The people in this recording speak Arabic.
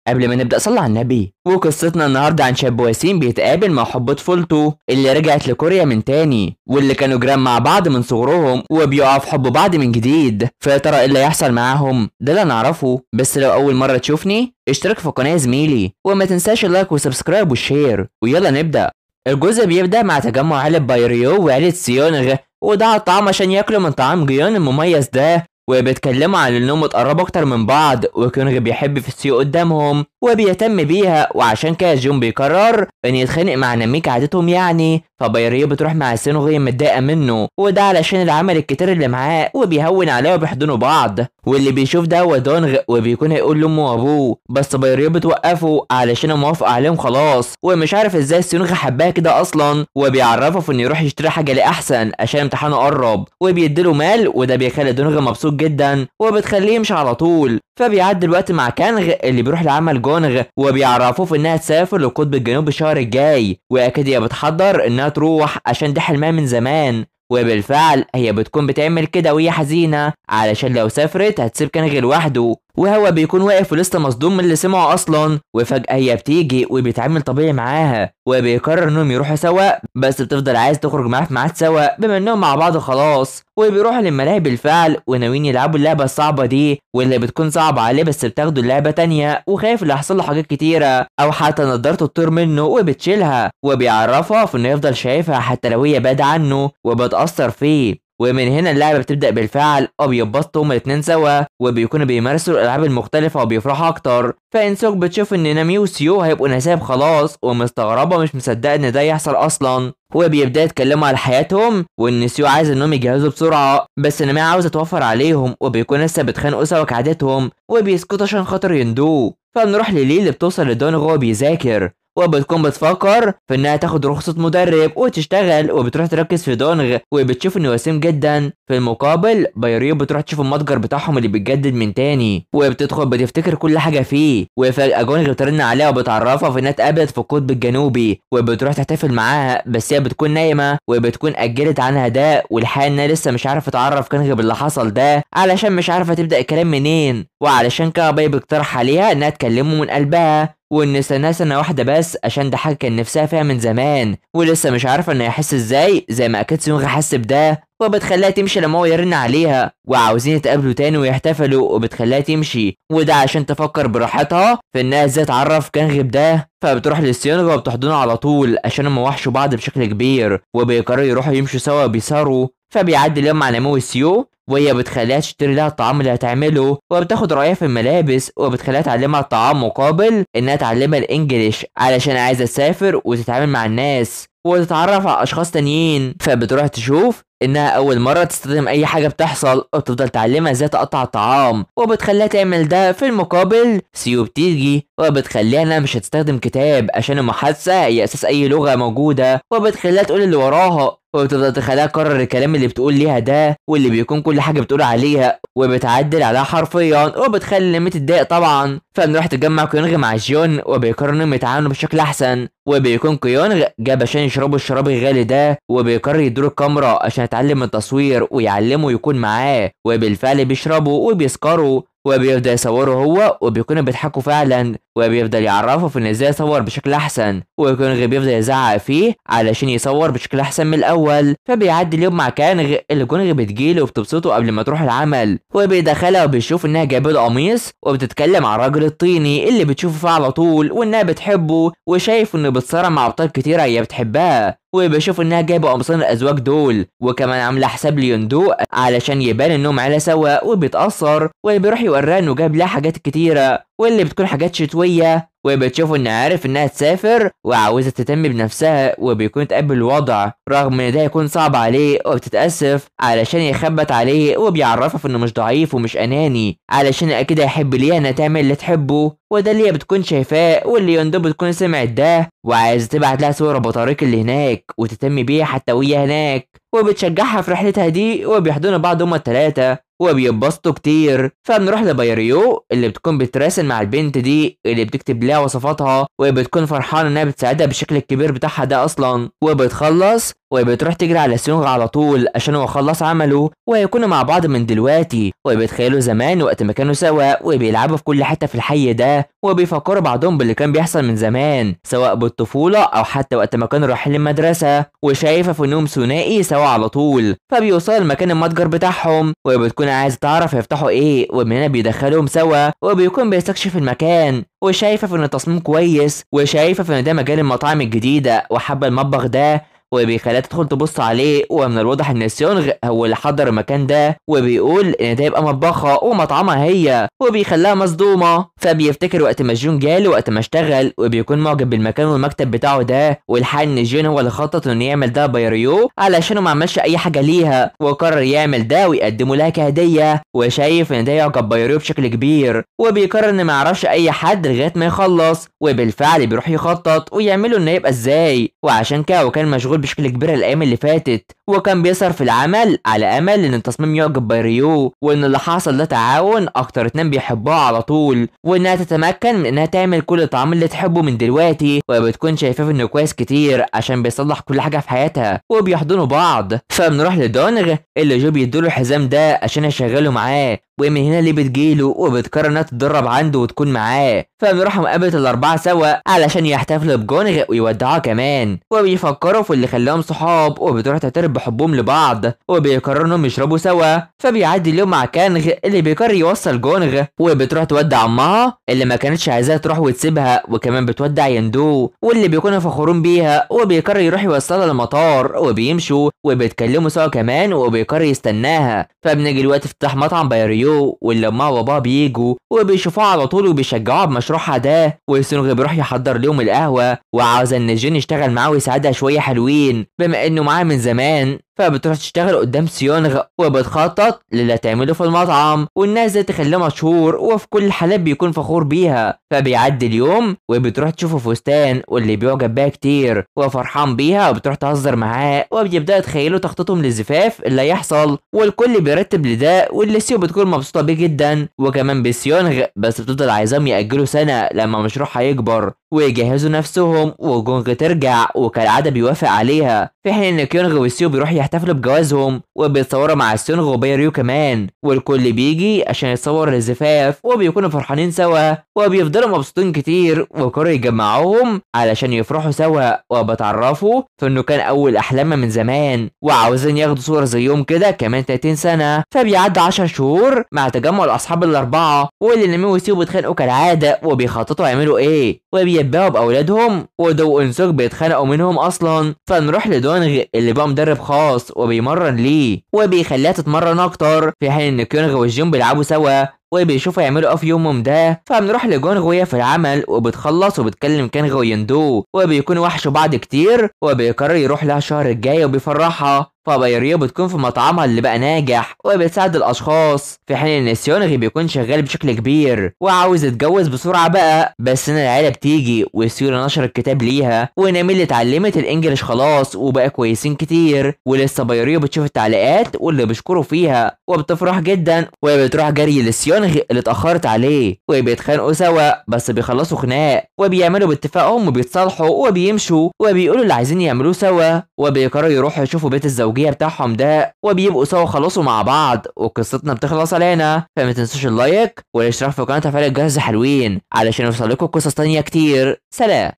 قبل ما نبدأ صلي على النبي. وقصتنا النهاردة عن شاب وسيم بيتقابل مع حب طفولته اللي رجعت لكوريا من تاني، واللي كانوا جيران مع بعض من صغرهم وبيقعوا في حب بعض من جديد. فيا ترى ايه اللي هيحصل معاهم؟ ده اللي نعرفه. بس لو أول مرة تشوفني اشترك في القناة يا زميلي، وما تنساش اللايك وسبسكرايب والشير، ويلا نبدأ. الجزء بيبدأ مع تجمع عيلة بايريو وعيلة سيونغ، ودعا الطعام عشان ياكلوا من طعام جيون المميز ده، وبيتكلموا عن انهم اتقربوا اكتر من بعض، وكيونغ بيحب في سيو قدامهم وبيهتم بيها، وعشان كده جون بيقرر ان يتخانق مع نميك عادتهم يعني. فبايريو بتروح مع سينو وهي متضايقه منه، وده علشان العمل الكتير اللي معاه، وبيهون عليه وبيحضنوا بعض. واللي بيشوف ده هو دونغ، وبيكون هيقول لامه وابوه، بس بايريو بتوقفه علشان موافقه عليهم خلاص، ومش عارف ازاي سينوغ حباها كده اصلا، وبيعرفه في انه يروح يشتري حاجه لاحسن عشان امتحانه قرب، وبيديله مال، وده بيخلي دونغ مبسوط جدا وبتخليه يمشي على طول. فبيعدي الوقت مع كانغ اللي بيروح لعمل جونغ، وبيعرفوه في انها تسافر للقطب الجنوبي الشهر الجاي، واكيد هي بتحضر انها تروح عشان ده حلمها من زمان. وبالفعل هي بتكون بتعمل كده وهي حزينه علشان لو سافرت هتسيب كانغ لوحده، وهو بيكون واقف ولسه مصدوم من اللي سمعه اصلا. وفجاه هي بتيجي وبيتعامل طبيعي معاها، وبيقرر انهم يروحوا سوا، بس بتفضل عايز تخرج معاه في ميعاد سوا بما انهم مع بعض خلاص. وبيروحوا للملاهي بالفعل وناويين يلعبوا اللعبه الصعبه دي، واللي بتكون صعبه عليه، بس بتاخدوا اللعبه تانية، وخايف اللي يحصل له حاجات كتيره او حتى نضارته تطير منه وبتشيلها، وبيعرفها في انه يفضل شايفها حتى لو هي بعيده عنه وبتاثر فيه. ومن هنا اللعبة بتبدأ بالفعل، وبيبسطوا هما الاتنين سوا، وبيكونوا بيمارسوا الألعاب المختلفة وبيفرحوا أكتر. فإنسوك بتشوف إن نامي وسيو هيبقوا نساب خلاص، ومستغربة مش مصدقة إن ده يحصل أصلا. وبيبدأ يتكلموا على حياتهم، وإن سيو عايز إنهم يجهزوا بسرعة، بس نامي عاوزة توفر عليهم، وبيكون لسه بيتخانقوا سوا كعادتهم، وبيسكتوا عشان خاطر يندوه. فبنروح لليل اللي بتوصل لدونغ وهو بيذاكر، وبتكون بتفكر في انها تاخد رخصة مدرب وتشتغل، وبتروح تركز في دونغ، وبتشوف انه وسيم جدا. في المقابل بايريو بتروح تشوف المتجر بتاعهم اللي بيتجدد من تاني، وبتدخل بتفتكر كل حاجة فيه. وفجأة جونغ بترن عليها وبتعرفها في انها اتقابلت في القطب الجنوبي، وبتروح تحتفل معاها، بس هي بتكون نايمة، وبتكون أجلت عنها ده، والحقيقة انها لسه مش عارفة تعرف كونغ باللي حصل ده، علشان مش عارفة تبدأ الكلام منين. وعلشان كده باي بيقترح عليها انها تكلمه من قلبها، وان استناها سنه واحده بس عشان ده حاجه كان نفسها فيها من زمان، ولسه مش عارفه انه يحس ازاي زي ما اكيد سيونغ حس بده. وبتخليها تمشي لما هو يرن عليها، وعاوزين يتقابلوا تاني ويحتفلوا، وبتخليها تمشي، وده عشان تفكر براحتها في انها ازاي تعرف كانغ بده. فبتروح لسيونغ وبتحضنه على طول عشان هم وحشوا بعض بشكل كبير، وبيقرروا يروحوا يمشوا سوا وبيسهروا. فبيعدي اليوم مع نامو وسيو، وهي بتخليها تشتري لها الطعام اللي هتعمله، وبتاخد رأيها في الملابس، وبتخليها تعلمها الطعام مقابل انها تعلمها الانجليش علشان عايزه تسافر وتتعامل مع الناس وتتعرف على اشخاص تانيين. فبتروح تشوف انها اول مره تستخدم اي حاجه بتحصل، وبتفضل تعلمها ازاي تقطع الطعام، وبتخليها تعمل ده. في المقابل سيو بتيجي وبتخليها انها مش هتستخدم كتاب عشان المحادثه هي اساس اي لغه موجوده، وبتخليها تقول اللي وراها، وبتفضل تخليها تكرر الكلام اللي بتقول ليها ده، واللي بيكون كل حاجه بتقول عليها، وبتعدل عليها حرفيا، وبتخلي نمي تتضايق طبعا. فبنروح تجمع كيونغ مع جيون، وبيقرروا انهم يتعاملوا بشكل احسن، وبيكون كيونغ جاب عشان يشربوا الشراب الغالي ده، وبيقرر يدور الكاميرا عشان يتعلم التصوير ويعلمه يكون معاه، وبالفعل بيشربوا وبيسكروا، وبيبدأ يصوروا هو، وبيكونوا بيضحكوا فعلا، وبيفضل يعرفه في ان ازاي يصور بشكل احسن، وكونغ بيفضل يزعق فيه علشان يصور بشكل احسن من الاول. فبيعدي اليوم مع كانغ اللي كونغ بتجيله وبتبسطه قبل ما تروح العمل، وبيدخلها وبيشوف انها جايبه له قميص، وبتتكلم عن الراجل الطيني اللي بتشوفه فيه على طول، وانها بتحبه، وشايف انه بتصارع مع ابطال كتيره هي بتحبها، وبيشوف انها جايبه قمصان الازواج دول، وكمان عامله حساب ليوندو علشان يبان انهم عيله سوا، وبيتاثر، وبيروح يوريها انه جايب لها حاجات كتيره، واللي بتكون حاجات شتويه، وبتشوف انه عارف انها تسافر وعاوزه تهتم بنفسها، وبيكون تقبل الوضع رغم ان ده يكون صعب عليه، وبتتاسف علشان يخبط عليه، وبيعرفها في انه مش ضعيف ومش اناني، علشان اكيد هيحب ليها انها تعمل اللي تحبه، وده اللي هي بتكون شايفاه، واللي يوندو بتكون سمعت ده، وعايزه تبعت لها صور ابو طارق اللي هناك وتهتم بيها حتى وهي هناك. وبتشجعها في رحلتها دي، وبيحضنوا بعض هما التلاتة وبيتبسطوا كتير. فبنروح لبايريو اللي بتكون بتراسل مع البنت دي اللي بتكتب لها وصفاتها، وبتكون فرحانه انها بتساعدها بالشكل الكبير بتاعها ده اصلا. وبتخلص وبتروح تجري على سيونغ على طول عشان هو خلص عمله ويكونوا مع بعض من دلوقتي. وبيتخيلوا زمان وقت ما كانوا سوا وبيلعبوا في كل حته في الحي ده، وبيفكروا بعضهم باللي كان بيحصل من زمان سواء بالطفوله او حتى وقت ما كانوا رايحين المدرسه. وشايفه فنهم ثنائي سوا على طول. فبيوصلوا لمكان المتجر بتاعهم وبتكون عايزه تعرف يفتحوا ايه، ومن هنا بيدخلهم سوا وبيكون بيستكشف المكان. وشايفه في ان التصميم كويس، وشايفه في ان ده مجال المطاعم الجديده وحابه المطبخ ده، وبيخليها تدخل تبص عليه. ومن الواضح ان سيونغ هو اللي حضر المكان ده، وبيقول ان ده يبقى مطبخها ومطعمها هي، وبيخليها مصدومه. فبيفتكر وقت ما جون جاله وقت ما اشتغل، وبيكون معجب بالمكان والمكتب بتاعه ده، والحقيقه ان جون هو اللي خطط انه يعمل ده بايريو علشانه ما عملش اي حاجه ليها، وقرر يعمل ده ويقدمه لها كهديه. وشايف ان ده يعجب بايريو بشكل كبير، وبيقرر ان ما يعرفش اي حد لغايه ما يخلص. وبالفعل بيروح يخطط ويعمله انه يبقى ازاي، وعشان كده وكان مشغول بشكل كبير الايام اللي فاتت، وكان بيسهر في العمل على امل ان التصميم يعجب بايريو، وان اللي حصل ده تعاون اكتر اتنين بيحبوها على طول، وانها تتمكن من انها تعمل كل الطعام اللي تحبه من دلوقتي. وبتكون شايفاه انه كويس كتير عشان بيصلح كل حاجه في حياتها، وبيحضنوا بعض. فبنروح لدونغ اللي جو بيدوله الحزام ده عشان يشغله معاه، ومن هنا اللي بتجيله وبتقرر انها تتدرب عنده وتكون معاه. فبنروح مقابلة الاربعه سوا علشان يحتفلوا بجونغ ويودعوها كمان، وبيفكروا في اللي خلاهم صحاب، وبتروح تعترف بحبهم لبعض، وبيقرروا انهم يشربوا سوا. فبيعدي اليوم مع كانغ اللي بيقرر يوصل جونغ، وبتروح تودع امها اللي ما كانتش عايزاها تروح وتسيبها، وكمان بتودع يندو واللي بيكونوا فخورين بيها، وبيقرر يروح يوصلها للمطار. وبيمشوا وبيتكلموا سوا كمان، وبيقرر يستناها. فبنيجي الوقت افتتاح مطعم بايريو واللي امها وبابا بيجوا وبيشوفوها على طول وبيشجعوها بمشروعها ده. وسونغ بيروح يحضر لهم القهوه، وعاوز ان جين يشتغل معاه ويساعدها شويه حلوين بما انه معاه من زمان. فبتروح تشتغل قدام سيونغ وبتخطط للي تعمله في المطعم، والناس دي تخليه مشهور وفي كل الحالات بيكون فخور بيها. فبيعدي اليوم وبتروح تشوفه فستان واللي بيعجب بيها كتير وفرحان بيها، وبتروح تهزر معاه وبيبدأ يتخيلوا تخطيطهم للزفاف اللي هيحصل، والكل بيرتب لده، واللي سيو بتكون مبسوطة بيه جدا وكمان بسيونغ، بس بتفضل عايزاهم يأجلوا سنة لما مشروعها يكبر ويجهزوا نفسهم وجونغ ترجع، وكالعادة بيوافق عليها، في حين ان كيونغ وسيو بيروح يحتفلوا بجوازهم وبيتصوروا مع سيونغ وبايريو كمان، والكل بيجي عشان يتصور للزفاف وبيكونوا فرحانين سوا وبيفضلوا مبسوطين كتير، وقرروا يجمعوهم علشان يفرحوا سوا، وبتعرفوا في انه كان اول احلامها من زمان وعاوزين ياخدوا صورة زيهم كده كمان 30 سنة. فبيعدي 10 شهور مع تجمع الاصحاب الاربعة، واللي نامي وسيو بيتخانقوا كالعادة وبيخططوا يعملوا ايه، وبيتباهوا باولادهم، ودو وانسوك بيتخانقوا منهم اصلا. فنروح لدونغ اللي بقى مدرب خاص وبيمرن ليه وبيخليها تتمرن اكتر، في حين ان كيونغ والجون بيلعبوا سوا وبيشوفوا يعملوا ايه في يومهم ده. فبنروح لجونغ وهي في العمل وبتخلص وبتكلم كانغ ويندو وبيكونوا وحشوا بعض كتير، وبيقرر يروح لها الشهر الجاي وبيفرحها. فبايريو بتكون في مطعمها اللي بقى ناجح وبتساعد الاشخاص، في حين ان سيونغ بيكون شغال بشكل كبير وعاوز يتجوز بسرعه بقى، بس هنا العيله بتيجي وسيورا نشر الكتاب ليها، ونامي اللي اتعلمت الانجليش خلاص وبقى كويسين كتير، ولسه بايريو بتشوف التعليقات واللي بيشكروا فيها وبتفرح جدا، وبتروح جري لسيونغ اللي اتاخرت عليه وبيتخانقوا سوا، بس بيخلصوا خناق وبيعملوا باتفاقهم وبيتصالحوا وبيمشوا وبيقولوا اللي عايزين يعملوه سوا، وبيقرروا يروحوا يشوفوا بيت الزوجيه بتاعهم ده وبيبقوا سوا خلصوا مع بعض. وقصتنا بتخلص علينا، فما تنسوش اللايك والاشتراك في القناه وتفعيل الجرس حلوين علشان يوصل لكم قصص تانية كتير. سلام.